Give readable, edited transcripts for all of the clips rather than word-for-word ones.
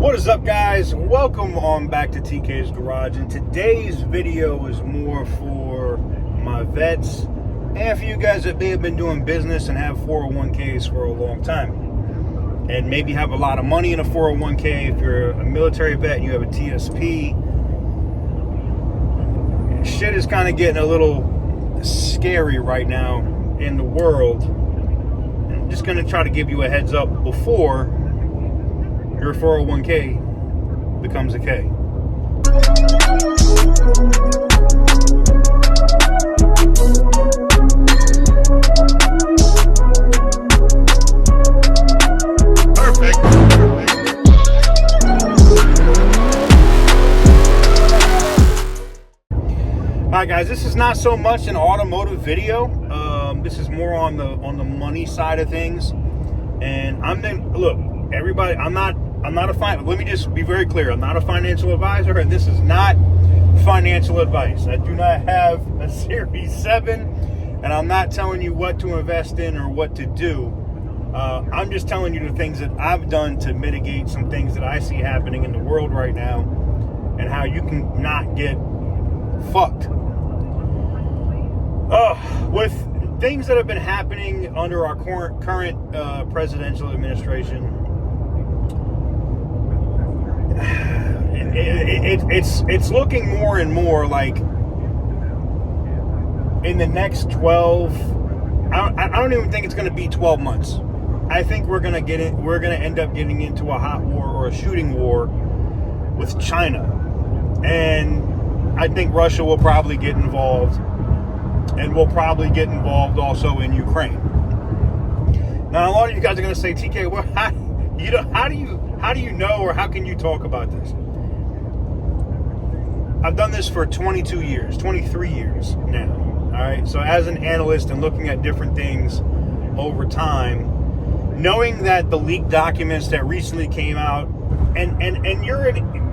What is up, guys? Welcome on back to TK's Garage, and today's video is more for my vets and for you guys that may have been doing business and have 401ks for a long time and maybe have a lot of money in a 401k. If you're a military vet and you have a TSP, shit is kind of getting a little scary right now in the world. I'm just going to try to give you a heads up before your 401k becomes a K. Perfect. Alright, guys, this is not so much an automotive video. This is more on the money side of things. And look, everybody, let me just be very clear. I'm not a financial advisor, and this is not financial advice. I do not have a Series 7, and I'm not telling you what to invest in or what to do. I'm just telling you the things that I've done to mitigate some things that I see happening in the world right now and how you can not get fucked. With things that have been happening under our current presidential administration, it's looking more and more like in the next 12, I don't even think it's going to be 12 months. I think we're going to end up getting into a hot war or a shooting war with China. And I think Russia will probably get involved, and we'll probably get involved also in Ukraine. Now, a lot of you guys are going to say, TK, well, how do you know, or how can you talk about this? I've done this for 23 years now. All right. So as an analyst and looking at different things over time, knowing that the leaked documents that recently came out,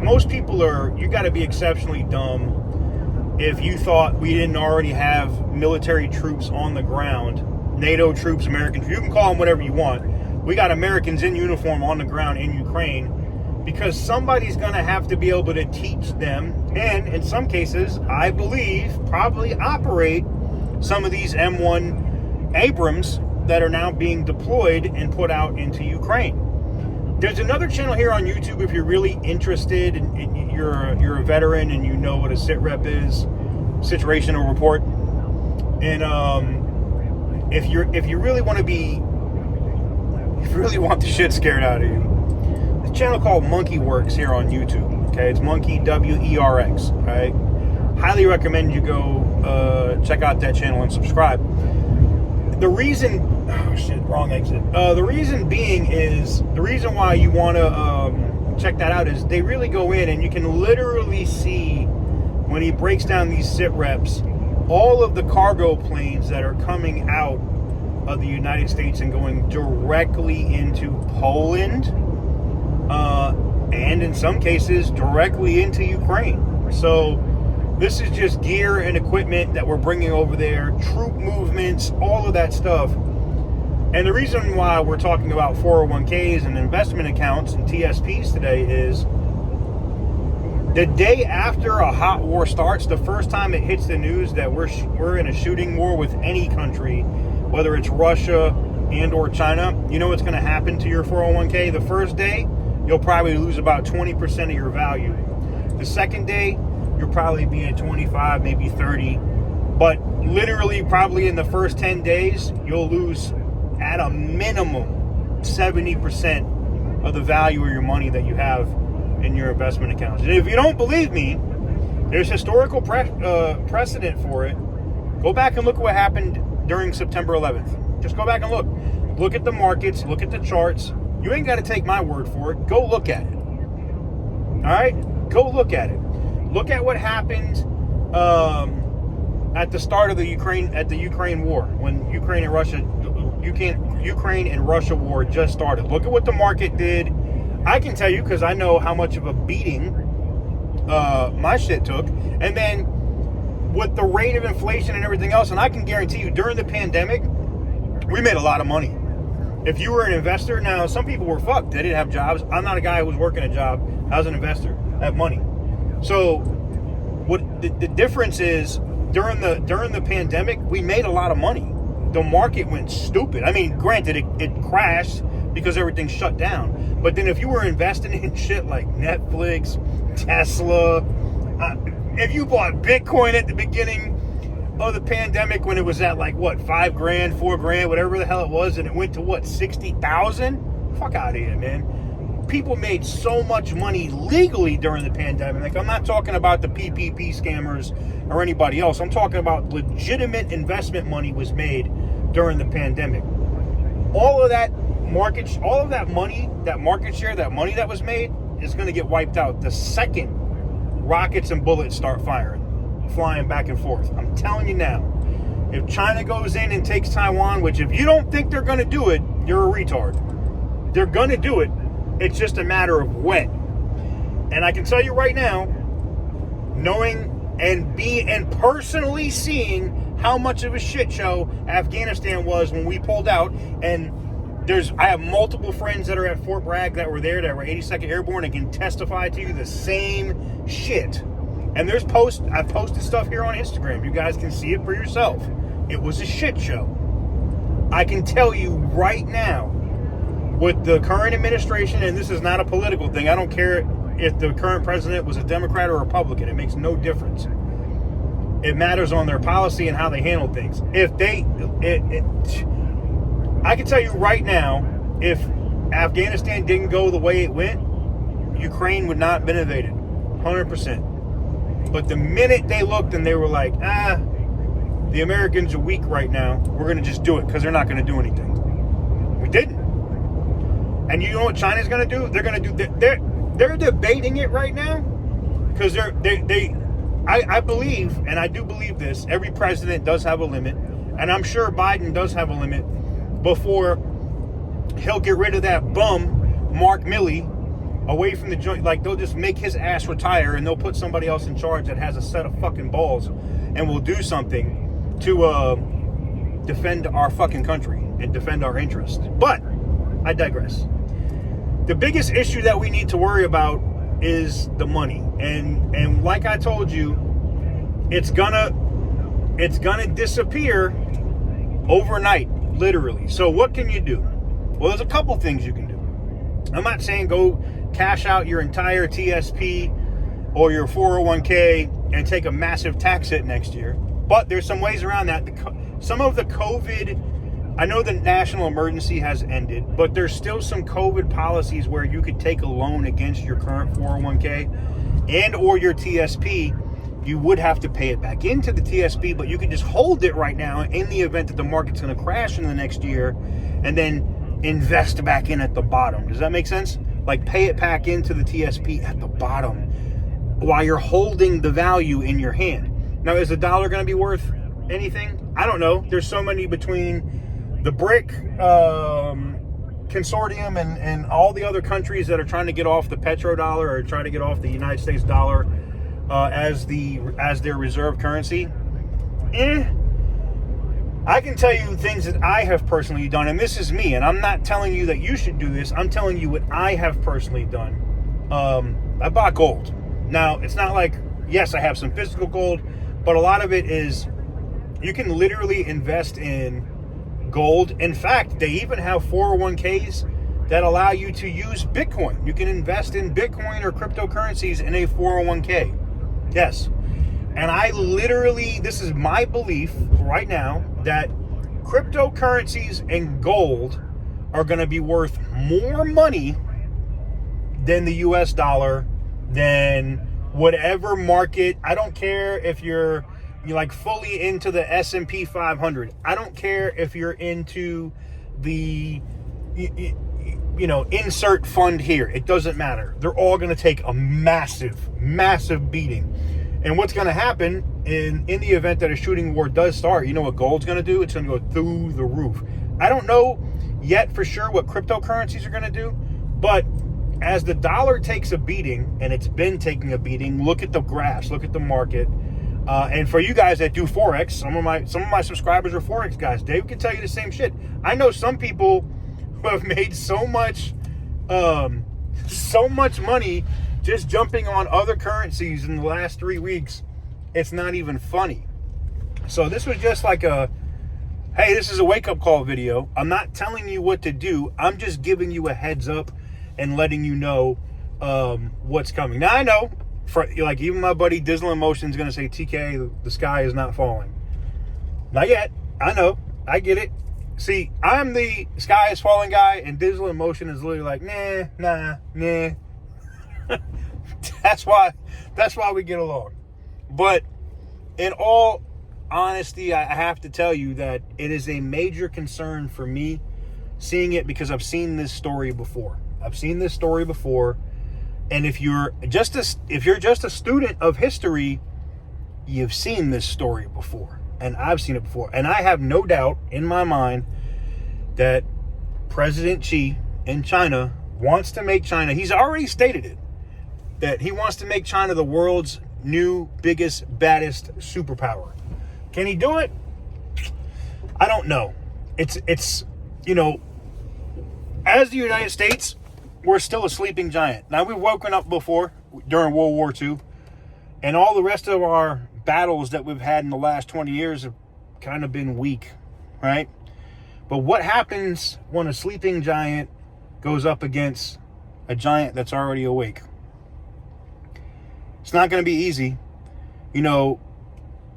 most people you got to be exceptionally dumb if you thought we didn't already have military troops on the ground, NATO troops, American troops. You can call them whatever you want. We got Americans in uniform on the ground in Ukraine, because somebody's going to have to be able to teach them, and in some cases, I believe, probably operate some of these M1 Abrams that are now being deployed and put out into Ukraine. There's another channel here on YouTube if you're really interested and you're a veteran and you know what a SITREP is, Situational Report. And if you really want the shit scared out of you, the channel called Monkey Works here on YouTube. Okay, it's Monkey WERX. All right, highly recommend you go check out that channel and subscribe. The reason, wrong exit. The reason why you want to check that out is they really go in and you can literally see when he breaks down these SITREPs, all of the cargo planes that are coming out of the United States and going directly into Poland, and in some cases directly into Ukraine. So this is just gear and equipment that we're bringing over there, troop movements, all of that stuff. And the reason why we're talking about 401ks and investment accounts and TSPs today is the day after a hot war starts, the first time it hits the news that we're in a shooting war with any country, whether it's Russia and or China, you know what's going to happen to your 401k? The first day, you'll probably lose about 20% of your value. The second day, you'll probably be at 25, maybe 30. But literally, probably in the first 10 days, you'll lose at a minimum 70% of the value of your money that you have in your investment accounts. And if you don't believe me, there's historical precedent for it. Go back and look at what happened during September 11th. Just go back and look. Look at the markets. Look at the charts. You ain't got to take my word for it. Go look at it. All right? Go look at it. Look at what happened at the start of the Ukraine war, when Ukraine and Russia war just started. Look at what the market did. I can tell you because I know how much of a beating my shit took. And then with the rate of inflation and everything else, and I can guarantee you during the pandemic, we made a lot of money. If you were an investor, now some people were fucked. They didn't have jobs. I'm not a guy who was working a job. I was an investor. I have money. So what the difference is during the pandemic, we made a lot of money. The market went stupid. I mean, granted, it crashed because everything shut down. But then if you were investing in shit like Netflix, Tesla, if you bought Bitcoin at the beginning of the pandemic when it was at like what, $5,000, $4,000, whatever the hell it was, and it went to what, 60,000? Fuck out of here, man. People made so much money legally during the pandemic. Like, I'm not talking about the PPP scammers or anybody else. I'm talking about legitimate investment money was made during the pandemic. All of that money, that market share, that money that was made is going to get wiped out the second rockets and bullets start flying back and forth. I'm telling you now, if China goes in and takes Taiwan, which if you don't think they're going to do it, you're a retard. They're going to do it. It's just a matter of when. And I can tell you right now, knowing and personally seeing how much of a shit show Afghanistan was when we pulled out, and I have multiple friends that are at Fort Bragg that were there, that were 82nd Airborne, and can testify to you the same shit. And I've posted stuff here on Instagram. You guys can see it for yourself. It was a shit show. I can tell you right now, with the current administration, and this is not a political thing, I don't care if the current president was a Democrat or a Republican. It makes no difference. It matters on their policy and how they handle things. I can tell you right now, if Afghanistan didn't go the way it went, Ukraine would not have been invaded. 100%. But the minute they looked and they were like, the Americans are weak right now, we're going to just do it because they're not going to do anything. We didn't. And you know what China's going to do? They're going to do, they're debating it right now because I believe, and I do believe this, every president does have a limit, and I'm sure Biden does have a limit before he'll get rid of that bum, Mark Milley, away from the joint. Like, they'll just make his ass retire and they'll put somebody else in charge that has a set of fucking balls and will do something to defend our fucking country and defend our interests. But I digress. The biggest issue that we need to worry about is the money. And like I told you, it's gonna disappear overnight, literally. So what can you do? Well, there's a couple things you can do. I'm not saying go cash out your entire TSP or your 401k and take a massive tax hit next year. But there's some ways around that. Some of the COVID, I know the national emergency has ended, but there's still some COVID policies where you could take a loan against your current 401k and or your TSP. You would have to pay it back into the TSP, but you can just hold it right now in the event that the market's going to crash in the next year and then invest back in at the bottom. Does that make sense? Like, pay it back into the TSP at the bottom while you're holding the value in your hand. Now, is the dollar going to be worth anything? I don't know. There's so many between the BRIC consortium and all the other countries that are trying to get off the petrodollar or trying to get off the United States dollar as their reserve currency. I can tell you things that I have personally done, and this is me, and I'm not telling you that you should do this. I'm telling you what I have personally done. I bought gold. Now, it's not like, yes, I have some physical gold, but a lot of it is you can literally invest in gold. In fact, they even have 401ks that allow you to use Bitcoin. You can invest in Bitcoin or cryptocurrencies in a 401k. Yes. And I literally, this is my belief right now, that cryptocurrencies and gold are going to be worth more money than the US dollar, than whatever market. I don't care if you're like fully into the S&P 500. I don't care if you're into the, insert fund here. It doesn't matter. They're all going to take a massive, massive beating. And what's going to happen in the event that a shooting war does start, you know what gold's going to do? It's going to go through the roof. I don't know yet for sure what cryptocurrencies are going to do, but as the dollar takes a beating, and it's been taking a beating, look at the graphs, look at the market. And for you guys that do Forex, some of my subscribers are Forex guys. Dave can tell you the same shit. I know some people have made so much money just jumping on other currencies in the last 3 weeks. It's not even funny. So this was just like a, hey, this is a wake-up call video. I'm not telling you what to do. I'm just giving you a heads up and letting you know what's coming. Now, I know, for like, even my buddy Dizzle Emotion is going to say, TK, the sky is not falling. Not yet. I know. I get it. See, I'm the sky is falling guy, and Dizzle Emotion is literally like, nah. That's why we get along. But in all honesty, I have to tell you that it is a major concern for me seeing it, because I've seen this story before. And if you're just a student of history, you've seen this story before. And I've seen it before. And I have no doubt in my mind that President Xi in China wants to make China, he's already stated it, that he wants to make China the world's new biggest, baddest superpower. Can he do it? I don't know. It's you know, as the United States, we're still a sleeping giant. Now, we've woken up before during World War II, and all the rest of our battles that we've had in the last 20 years have kind of been weak, right? But what happens when a sleeping giant goes up against a giant that's already awake? It's not going to be easy. You know,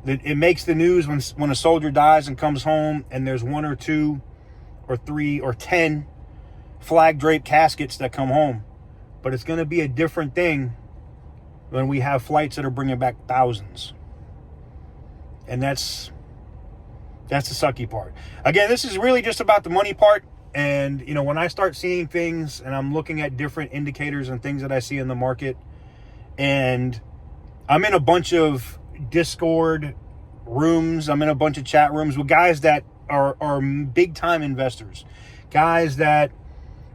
it makes the news when a soldier dies and comes home and there's 1 or 2 or 3 or 10 flag draped caskets that come home. But it's going to be a different thing when we have flights that are bringing back thousands. And that's the sucky part. Again, this is really just about the money part. And, you know, when I start seeing things and I'm looking at different indicators and things that I see in the market, and I'm in a bunch of Discord rooms, I'm in a bunch of chat rooms with guys that are big time investors, guys that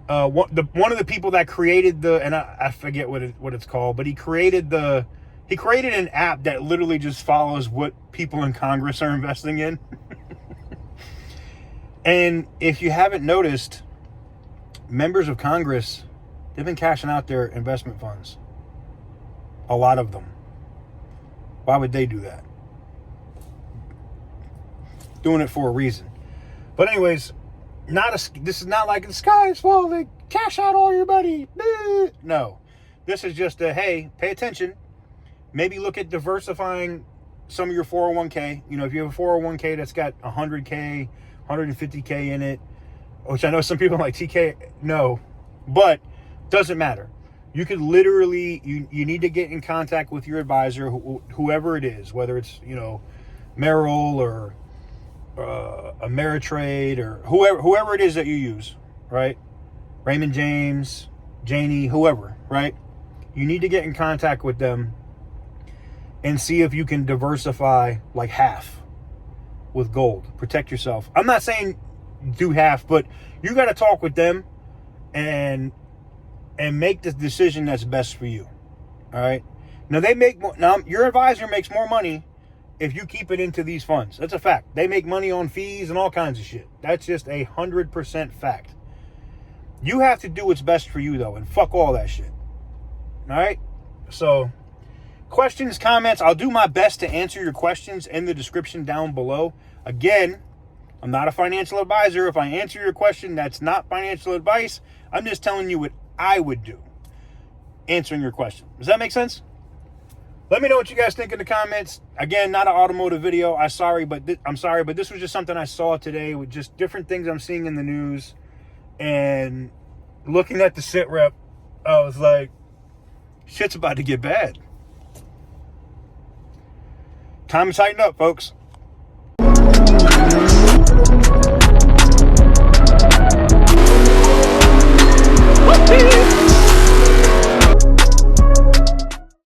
one of the people that created and I forget what it's called, but he created an app that literally just follows what people in Congress are investing in. And if you haven't noticed, members of Congress, they've been cashing out their investment funds. A lot of them. Why would they do that? Doing it for a reason. But anyways, this is not like the sky is falling, cash out all your money. No. This is just a, hey, pay attention. Maybe look at diversifying some of your 401k. You know, if you have a 401k that's got 100k, 150k in it, which I know some people are like, TK, no, but doesn't matter. You could literally, you need to get in contact with your advisor, whoever it is, whether it's, you know, Merrill or Ameritrade or whoever it is that you use, right? Raymond James, Janie, whoever, right? You need to get in contact with them and see if you can diversify like half with gold. Protect yourself. I'm not saying do half, but you got to talk with them and make the decision that's best for you. All right. Now your advisor makes more money if you keep it into these funds. That's a fact. They make money on fees and all kinds of shit. That's just 100% fact. You have to do what's best for you though, and fuck all that shit. All right. So questions, comments, I'll do my best to answer your questions in the description down below. Again, I'm not a financial advisor. If I answer your question, that's not financial advice. I'm just telling you what I would do answering your question. Does that make sense? Let me know what you guys think in the comments. Again, not an automotive video. I'm sorry, but this was just something I saw today with just different things I'm seeing in the news. And looking at the sit rep, I was like, shit's about to get bad. Time to tighten up, folks.